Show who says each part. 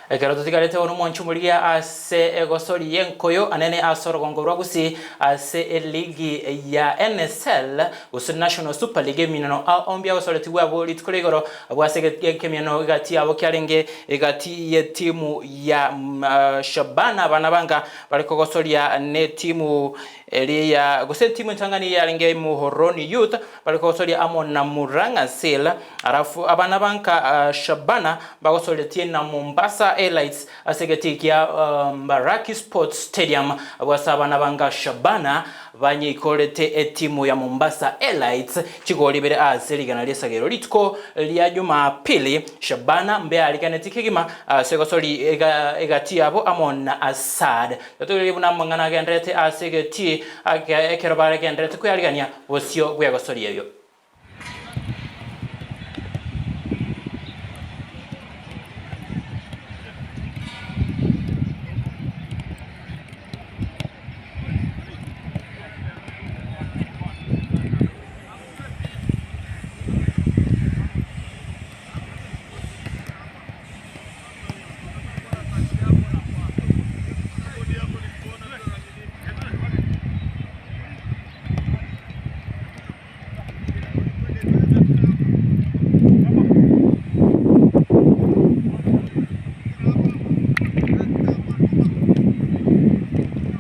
Speaker 1: Ekero tutigarete ono mwanchumulia ase egosori yenkoyo anene asorogongo rwagusi ase eligi ya NSL usu National Super League minano ombia gosoreti bwabo litkoregoro bwase kemiano gati abo kyarenge gati ye timu ya Shabana banabanga baliko gosoria ne timu ya gose timu ntangani ya renge Muhoroni Youth baliko gosoria amona Muranga Sela arafu abanabanka Shabana bagosoretie na Mombasa Elites asegetikia Mbaraki Sports Stadium abasabana banga Shabana banye ikorete etimu ya Mombasa Elites chigoli bere aserigana lesagero litko lya Jumapili Shabana mbe alikaneti kigima segosori egati abo amona Asad toturi buna mangana gendrete asegeti ekerobare gendrete kuyaligania bosio bwegosori ebyo